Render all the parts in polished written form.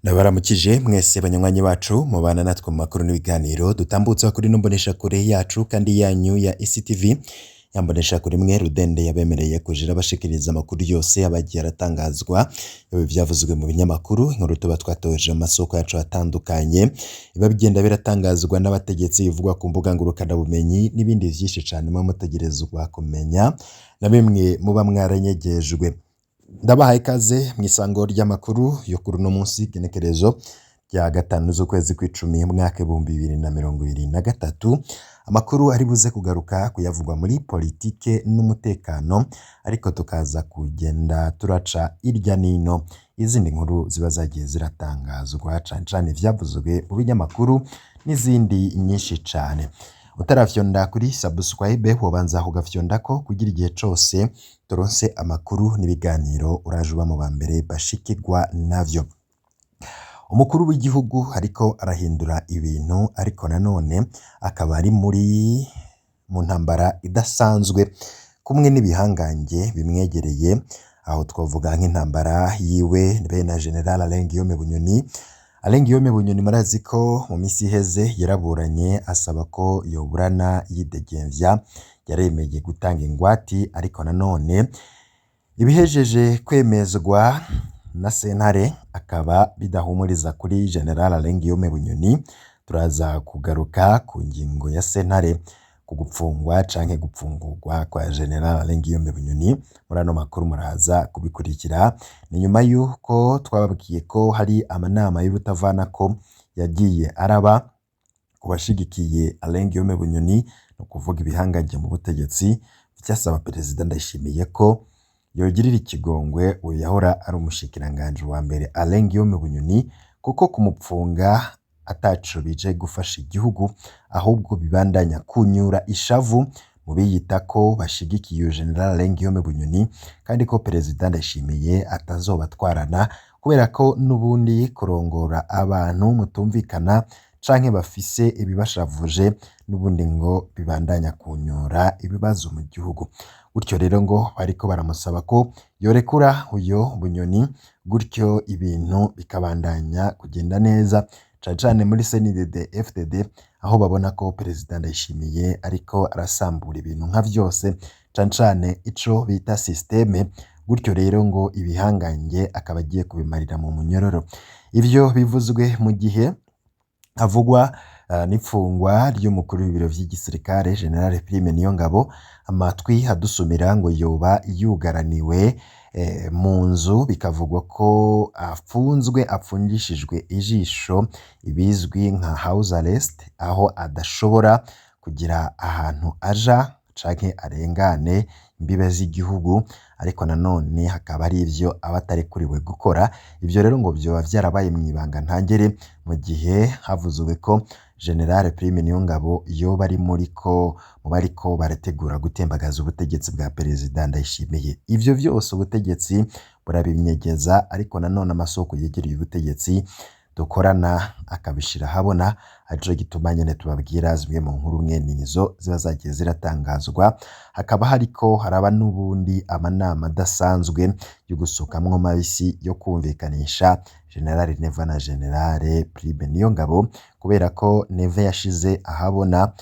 Ndabaramukije mwese banywanyi bacu mubana natwe mu makuru n'ibiganiro dutambutsa kuri ino mboneshakure yacu kandi yanyu ya ICTV. Ya mboneshakure imwe rudende yabemereye kujira bashikiriza amakuru yose abagiye aratangazwa ibi vyavuzwe mu binyamakuru, inkuru tuba twatoje mu masoko yacu atandukanye, biba bigenda biratangazwa n'abategetsi, bivugwa ku mbuga ngurukana bumenyi n'ibindi vyinshi cane muba mutegerezwa kumenya na bimwe muba mwaranyegejwe. Ndabahaye ikaze mw'isango ry'amakuru yo kuri uno munsi igenekerezo rya gatanu z'ukwezi kw'icumi mwaka 2023. Amakuru ari buze kugaruka kuyavugwa muri politike n'umutekano, ariko tukaza kugenda turaca irya nino izindi nkuru ziba zagiye ziratangazwa cane cane ivyavuzwe mu binyamakuru n'izindi nyinshi cane. Utarafyonda kuri subscribe wobanza kugafyondako kugira igihe cose turonse amakuru n'ibiganiro uraje uba mu bambere bashikirwa navyo. Umukuru w'igihugu ariko arahindura ibintu, ariko nanone akaba ari mu ntambara idasanzwe kumwe n'ibihangange bimwegereye, aho twavuga nk'intambara yiwe be na General Alain Guillaume Bunyoni. Alain Guillaume Bunyoni murazi ko mu misi iheze yaraburanye asaba ko yoburana yidegemvya, yaremeye gutanga ingwati, ariko nanone ibihejeje kwemezwa na sentare akaba bidahumuriza kuri General Alain Guillaume Bunyoni. Turaza kugaruka ku ngingo ya sentare ku gupfungwa canke gupfungurwa kwa General Alain Guillaume Bunyoni. Muri ano makuru muraza kubikurikira, ni nyuma yuko twababwiye ko hari amanama y'urutavanako yagiye araba ku bashigikiye Alain Guillaume Bunyoni, no kuvuga ibihangange mu butegetsi, vyasaba Perezida Ndayishimiye ko yogirira ikigongwe uyu yahora ari umushikiranganje wa mbere Alain Guillaume Bunyoni, kuko kumupfunga ataco bije gufasha igihugu, ahubwo bibandanya kunyura ishavu mu biyita ko bashigikiye General Alain Guillaume Bunyoni, kandi ko Perezida Ndayishimiye atazobatwarana kubera ko n'ubundi kurongora abantu mutumvikana canke bafise ibibashavuje n'ubundi ngo bibandanya kunyura ibibazo mu gihugu. Gutyo rero ngo bariko baramusaba ko yorekura uyo Bunyoni, gutyo ibintu bikabandanya kugenda neza cane cane muri CNDD FDD, aho babona ko Perezida Ndayishimiye ariko arasambura ibintu nka vyose cane cane ico bita systeme. Gutyo rero ngo ibihangange akaba agiye kubimarira mu munyororo. Ivyo bivuzwe mu gihe havugwa n'ipfungwa ry'umukuru w'ibiro vy'igisirikare General Prime Niyongabo. Amatwi hadusumira ngo yoba yugaraniwe mu nzu, bikavugwa ko apfungishijwe ijisho, ibizwi nka house arrest, aho adashobora kugira ahantu aja canke arengane imbibe z'igihugu, ariko nanone hakaba ari ivyo aba atarekuriwe gukora. Ivyo rero ngo vyoba vyarabaye mw'ibanga ntangere, mu gihe havuzwe ko General Prime Niyongabo yoba ari mu bariko barategura gutembagaza ubutegetsi bwa Perezida Ndayishimiye. Ivyo vyose ubutegetsi burabinyegeza, ariko nanone amasoko yegereye ubutegetsi dukorana akabishira habona, arico gituma nyene tubabwira zimwe mu nkuru mwenizo ziba zagiye ziratangazwa. Hakaba hariko haraba n'ubundi amanama adasanzwe yo gusukamwo mabisi yo kumvikanisha General Neva na General Prime Niyongabo, kubera ko Neva yashize ahabona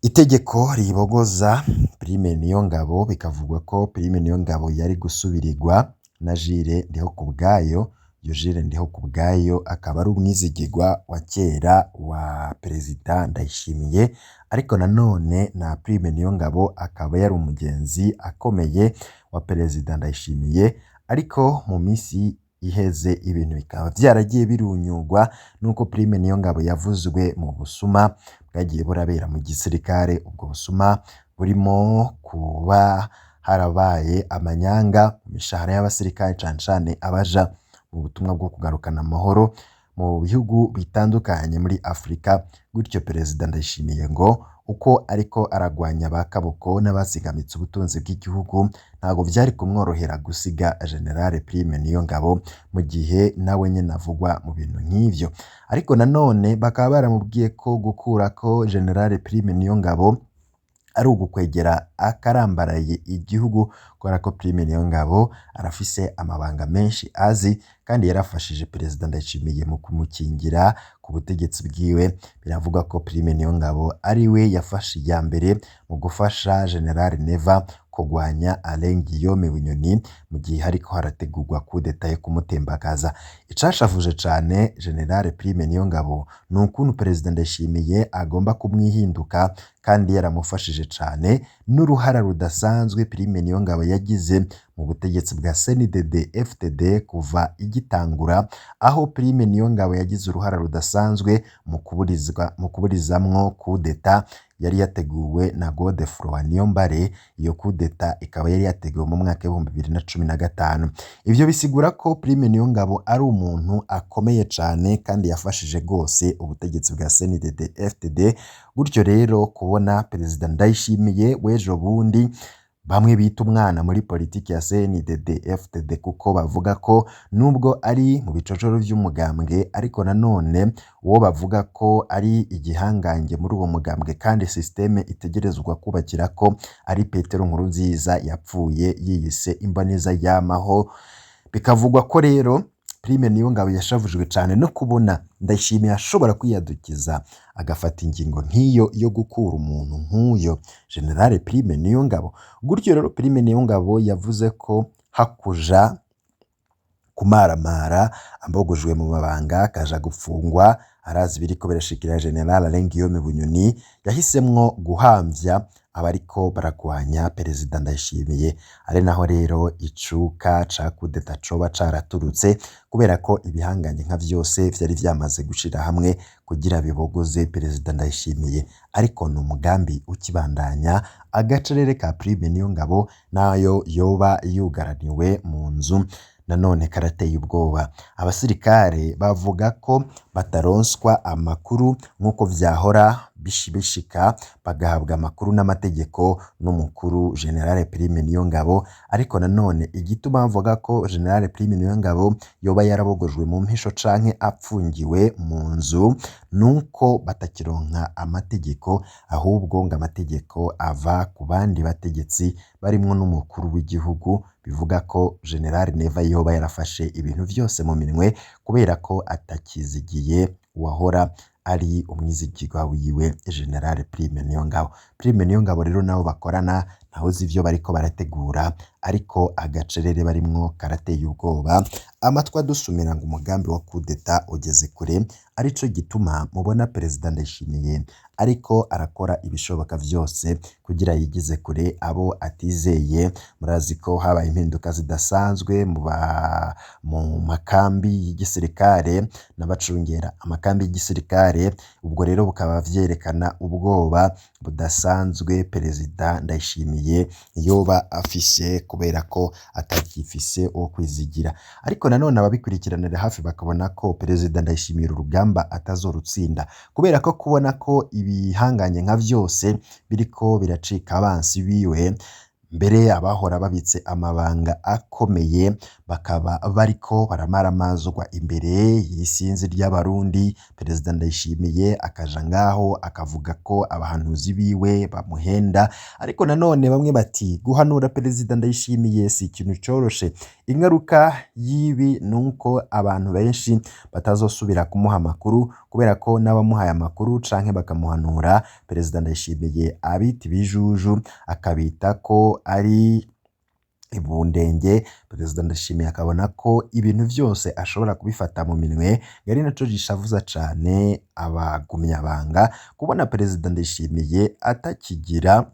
itegeko ribogoza Prime Niyongabo, bikavugwa ko Prime Niyongabo yari gusubirirwa na Jules Ndihokubwayo. Iyo Jules Ndihokubwayo akaba ari umwizigirwa wa kera wa Perezida Ndayishimiye, ariko nanone na Prime Niyongabo akaba yari umugenzi akomeye wa Perezida Ndayishimiye. Ariko mu misi iheze ibintu bikaba vyaragiye birunyurwa nuko Prime Niyongabo yavuzwe mu busuma bwagiye burabera mu gisirikare. Ubwo busuma burimo kuba harabaye amanyanga mu mishahara y'abasirikare cane cane abaja mu butumwa bwo kugarukana amahoro mu bihugu bitandukanye muri Afrika. Gutyo Perezida Ndayishimiye ngo uko ariko aragwanya bakaboko n'abasigamitse ubutunzi bw'igihugu, ntago vyari kumworohera gusiga General Prime Niyongabo, mu gihe nawe nyene avugwa mu bintu nk'ivyo. Ariko nanone bakaba baramubwiye ko gukurako General Prime Niyongabo ari ugukwegera akarambaraye igihugu kubera ko Prime Niyongabo arafise amabanga menshi azi kandi yarafashije Perezida Ndayishimiye mu kumukingira ku butegetsi bwiwe. Biravuga ko Prime Niyongabo ari we yafashe iya mbere mu gufasha General Neva kugwanya Alain Guillaume Bunyoni mu gihe hariko harategurwa kudeta yo kumutembagaza. Icashafuje cane General Prime Niyongabo ni ukuntu Perezida Ndayishimiye agomba kumwihinduka kandi yaramufashije cane n'uruhara rudasanzwe Prime Niyongabo yagize mu butegetsi bwa CNDD FDD kuva igitangura, aho Prime Niyongabo yagize uruhara rudasanzwe mu kuburizamwo kudeta yari yateguwe na Godefroid Niyombare. Iyo kudeta ikaba yari yateguwe mu mwaka wa 2015. Ivyo bisigura ko Prime Niyongabo ari umuntu akomeye cane kandi yafashije gose ubutegetsi bwa CNDD FDD. Gutyo rero kubona Perezida Ndayishimiye w'ejo bundi bamwe bita umwana muri politiki ya CNDD FDD kuko bavuga ko nubwo ari mu bicocoro vy'umugambwe ariko nanone uwo bavuga ko ari igihangange muri uwo mugambwe kandi systeme itegerezwa kubakira ko ari Petero Nkurunziza yapfuye yiyise imboneza yamaho. Bikavugwa ko rero Prime Niyongabo yashavujwe cane no kubona Ndayishimiye ashobora kwiyadukiza agafata ingingo nk'iyo yo gukura umuntu nk'uyo General Prime Niyongabo. Gutyo rero Prime Niyongabo yavuze ko hakuja kumaramara ambogojwe mu mabanga akaja gufungwa arazi biriko birashikira General Alain Guillaume Bunyoni, yahisemwo guhamvya abariko baragwanya Perezida Ndayishimiye. Ari naho rero icuka ca kudeta coba caraturutse kubera ko ibihanganye nka vyose vyari vyamaze gushira hamwe kugira bibogoze Perezida Ndayishimiye. Ariko ni umugambi ukibandanya, agacerere ka Prime Niyongabo nayo yoba yugaraniwe mu nzu nanone karateye ubwoba. Abasirikare bavuga ko bataronswa amakuru nk'uko vyahora bishika bagahabwa amakuru n'amategeko n'umukuru General Prime Niyongabo. Ariko nanone igituma bavuga ko General Prime Niyongabo yoba yarabogojwe mu mpisho canke apfungiwe mu nzu nuko batakironka amategeko, ahubwo ngo amategeko ava ku bandi bategetsi barimwo n'umukuru w'igihugu. Bivuga ko General Neva yoba yarafashe ibintu vyose mu minwe kubera ko atakizigiye uwahora ari umwizigirwa wiwe General Prime Niyongabo. Prime Niyongabo rero nabo bakorana ntahoze ivyo bariko barategura, ariko agacerere barimwo karateye ubwoba. Amatwa dusumira ngo umugambi wa kudeta ugeze kure, arico gituma mubona Perezida Ndayishimiye ariko arakora ibishoboka vyose kugira yigize kure abo atizeye. Murazi ko habaye impinduka zidasanzwe mu makambi y'igisirikare n'abacungera amakambi y'igisirikare. Ubwo rero bukaba vyerekana ubwoba budasanzwe Perezida Ndayishimiye yoba afise kubera ko atakifise uwo kwizigira. Ariko nanone ababikurikiranira hafi bakabona ko Perezida Ndayishimiye urugamba atazorutsinda kubera ko kubona ko ibihanganye nka vyose biriko biracika abansi biwe, mbere abahora babitse amabanga akomeye bakaba bariko baramaramazwa imbere y'isinzi ry'abarundi. Perezida Ndayishimiye akaja ngaho akavuga ko abahanuzi biwe bamuhenda, ariko nanone bamwe bati guhanura Perezida Ndayishimiye si ikintu coroshe. Ingaruka y'ibi nuko abantu benshi batazosubira kumuha amakuru kubera ko n'abamuhaye amakuru canke bakamuhanura Perezida Ndayishimiye abita ibijuju akabita ko ari ibundenge. Perezida Ndayishimiye akabona ko ibintu vyose ashobora kubifata mu minwe, yari naco gishavuza cane abagumyabanga kubona Perezida Ndayishimiye atakigira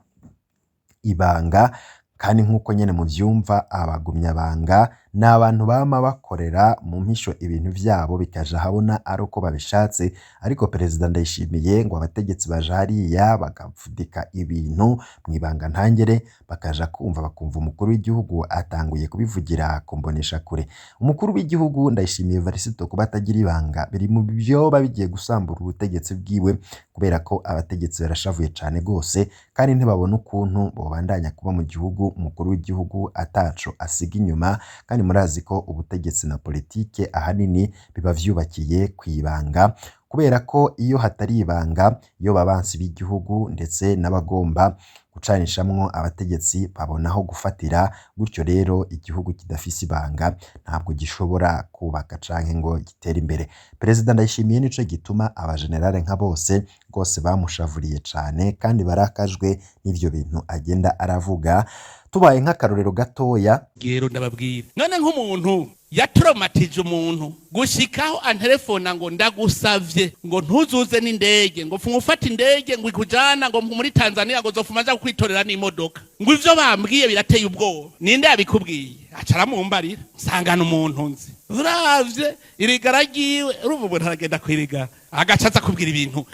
ibanga. Kandi nk'uko nyene muvyumva abagumyabanga ni abantu bama bakorera mu mpisho ibintu vyabo bikaja habona ari uko babishatse. Ariko Perezida Ndayishimiye ngo abategetsi baja hariya bagafudika ibintu mwibanga ntangere, bakaja bakumva umukuru w'igihugu atanguye kubivugira ku mbonesha kure. Umukuru w'igihugu Ndayishimiye Varisito kuba atagira ibanga biri mu vyoba bigiye gusambura ubutegetsi bwiwe, kubera ko abategetsi barashavuye cane gose kandi ntibabona ukuntu bobandanya kuba mu gihugu umukuru w'igihugu ataco asiga inyuma. Kandi murazi ko ubutegetsi na politike ahanini biba vyubakiye kwibanga, kubera ko iyo hatari ibanga, iyo babansi b'igihugu ndetse n'abagomba gucanishamwo abategetsi babonaho gufatira, gutyo rero igihugu kidafise ibanga ntabwo gishobora kubaka canke ngo gitere imbere. Perezida Ndayishimiye nico gituma abajenerale nka bose rwose bamushavuriye cane kandi barakajwe n'ivyo bintu agenda aravuga. Tubaye nk'akarorero gatoya, gero ndababwira none nk'umuntu yatromatije umuntu gushikaho antelefona ngo ndagusavye ngo ntuzuze n'indege ngo mfunga ufata indege ngo ikujana ngo muri Tanzania ngo zofuma aja kwitorera n'imodoka, ngo ivyo bambwiye birateye ubwoba. Ninde yabikubwiye? Acara mumbarira nsangana umuntu nzi uravye irigara ryiwe, urumva umuntu aragenda kwirigara agacaza kubwira ibintu.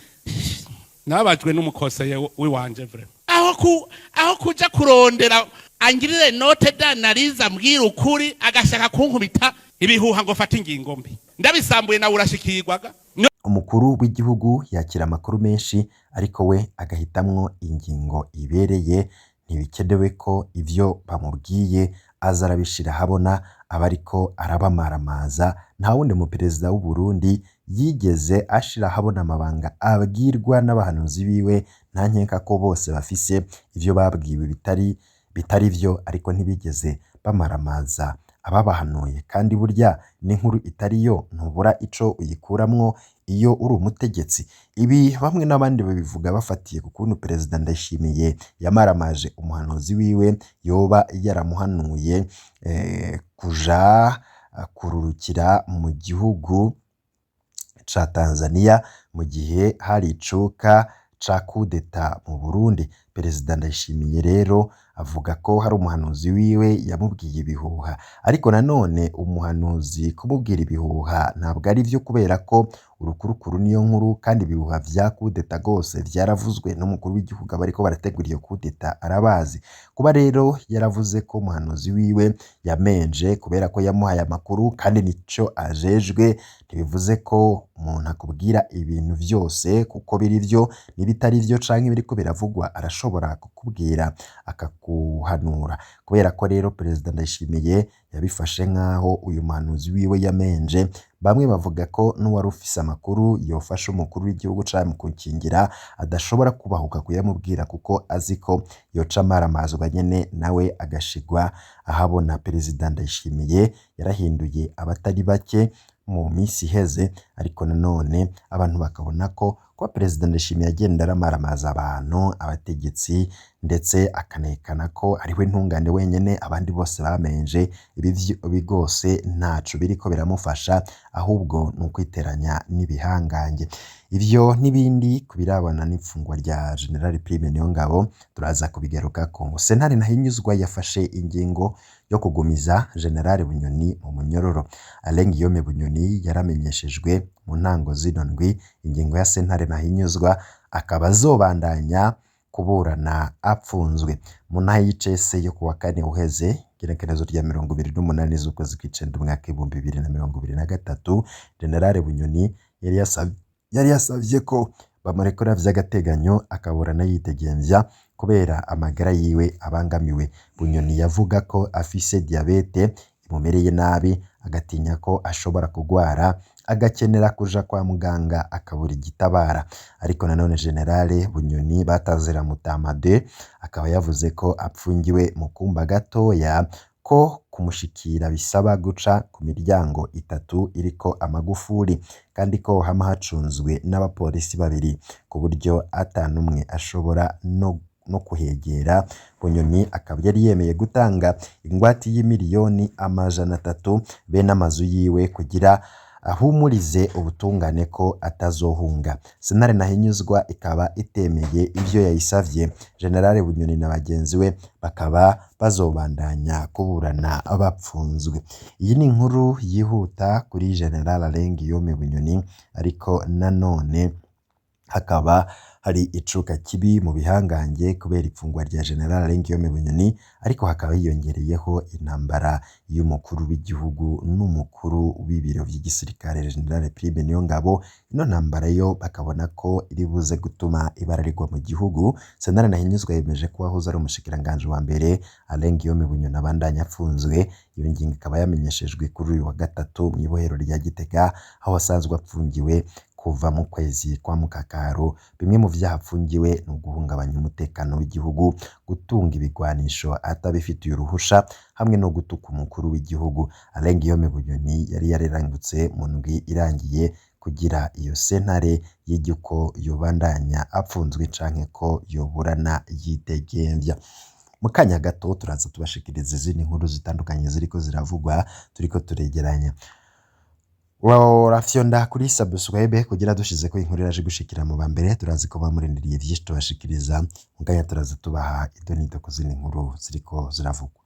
Nababajwe n'umukoseye wiwanje vre aho kuja kurondera angirire note d'analyse ambwira ukuri agashaka kunkubita ibihuha ngo fata ingingo mbi, ndabisambuye nawe urashikirwaga. Umukuru w'igihugu yakira amakuru menshi ariko we agahitamwo ingingo ibereye. Ntibikenewe ko ivyo bamubwiye aza arabishira habona aba ariko arabamaramaza. Nta wundi mu perezida w'u Burundi yigeze ashira habona amabanga abwirwa n'abahanuzi biwe. Nta nkeka ko bose bafise ivyo babwiwe bitari vyo, ariko ntibigeze bamaramaza ababahanuye. Kandi burya n'inkuru itariyo ntubura ico uyikuramwo iyo uri umutegetsi. Ibi bamwe n'abandi babivuga bafatiye ku kuntu Perezida Ndayishimiye yamaramaje umuhanuzi wiwe yoba yaramuhanuye kuja kururukira mu gihugu ca Tanzania mu gihe hari icuka ca kudeta mu Burundi. Perezida Ndayishimiye rero avuga ko hari umuhanuzi wiwe yamubwiye ibihuha, ariko nanone umuhanuzi kumubwira ibihuha ntabwo ari vyo, kubera ko urukurukuru niyo nkuru kandi ibihuha vya kudeta gose vyaravuzwe n'umukuru w'igihugu bariko barategura iyo kudeta arabazi. Kuba rero yaravuze ko umuhanuzi wiwe yamenje kubera ko yamuhaye amakuru kandi nico ajejwe, ntibivuze ko umuntu akubwira ibintu vyose kuko biri vyo n'ibitari vyo canke biriko biravugwa arashobora kukubwira akakuhanura. Kubera ko rero Perezida Ndayishimiye yabifashe nk'aho uyu muhanuzi wiwe yamenje, bamwe bavuga ko n'uwari ufise amakuru yofasha umukuru w'igihugu canke mu kukingira adashobora kubahuka kuyamubwira kuko azi ko yoca amaramazwa nyene nawe agashigwa ahabona. Perezida Ndayishimiye yarahinduye abatari bake mu misi iheze, ariko nanone abantu bakabona ko Perezida Ndayishimiye agenda aramaramaza abantu, abategetsi, ndetse akanekana ko ariwe ntungane wenyene abandi bose bamenje. Ibi rwose ntaco biriko biramufasha, ahubwo ni ukwiteranya n'ibihangange. Ivyo n'ibindi kubirabana n'imfungwa rya General Prime Niyongabo turaza kubigarukako. Sentare Ntahinyuzwa yafashe ingingo yo kugumiza General Bunyoni mu munyororo. Alain Guillaume Bunyoni yaramenyeshejwe mu ntango zino ndwi ingingo ya Sentare Ntahinyuzwa, akaba azobandanya kuburana apfunzwe. Mu ntahe y'icese yo kuwa kane uheze igenekerezo rya 28 z'ukwezi kw'icenda umwaka 2023, General Bunyoni yari yasavye ko bamurekura vy'agateganyo akaburana yidegemvya kubera amagara yiwe abangamiwe. Bunyoni yavuga ko afise diabete imumereye nabi, agatinya ko ashobora kugwara agakenera kuja kwa muganga akabura igitabara. Ariko nanone Generale Bunyoni batazira Mutamade akaba yavuze ko apfungiwe mu kumba gatoya, ko kumushikira bisaba guca ku miryango itatu iriko amagufuri, kandi ko hama hacunzwe n'abapolisi babiri ku buryo atanumwe ashobora no kuhegera. Bunyoni akaba yari yemeye gutanga ingwati y'imiliyoni 300 bene amazu yiwe kugira ahumurize ubutungane ko atazohunga. Sentare Ntahinyuzwa ikaba itemeye ivyo yayisavye. General Bunyoni na bagenzi we bakaba bazobandanya kuburana bapfunzwe. Iyi ni inkuru yihuta kuri General Alain Guillaume Bunyoni, ariko nanone hakaba hari icuka kibi mu bihangange kubera ifungwa rya General Alain Guillaume Bunyoni, ariko hakaba hiyongereyeho intambara y'umukuru w'igihugu n'umukuru w'ibiro vy'igisirikare General Prime Niyongabo. Ino ntambara yo bakabona ko iri buze gutuma ibararigwa mu gihugu. Sentare Ntahinyuzwa yemeje ko wahoze ari umushikiranganje wa mbere Alain Guillaume Bunyoni abandanya apfunzwe. Iyo ngingo ikaba yamenyeshejwe kuri uyu wa gatatu mu ibohero rya Gitega, aho asanzwe apfungiwe kuva mu kwezi kwa mukakaro. Bimwe mu vyaha apfungiwe ni uguhungabanya umutekano w'igihugu, gutunga ibigwanisho atabifitiye uruhusha, hamwe no gutuka umukuru w'igihugu. Alain Guillaume Bunyoni yari yararangutse mu ndwi irangiye kugira iyo sentare yige ko yobandanya apfunzwe canke ko yoburana yidegemvya. Mu kanya gato turaza tubashikiriza izindi nkuru zitandukanye ziriko ziravugwa, turiko turegeranya. Urafyonda kuri subscribe kugira dushizeko inkuru iraje gushikira mu bambere. Turazi ko bamurindiriye vyinshi tubashikiriza, mu kanya turaza tubaha idonido ku zindi nkuru ziriko ziravugwa.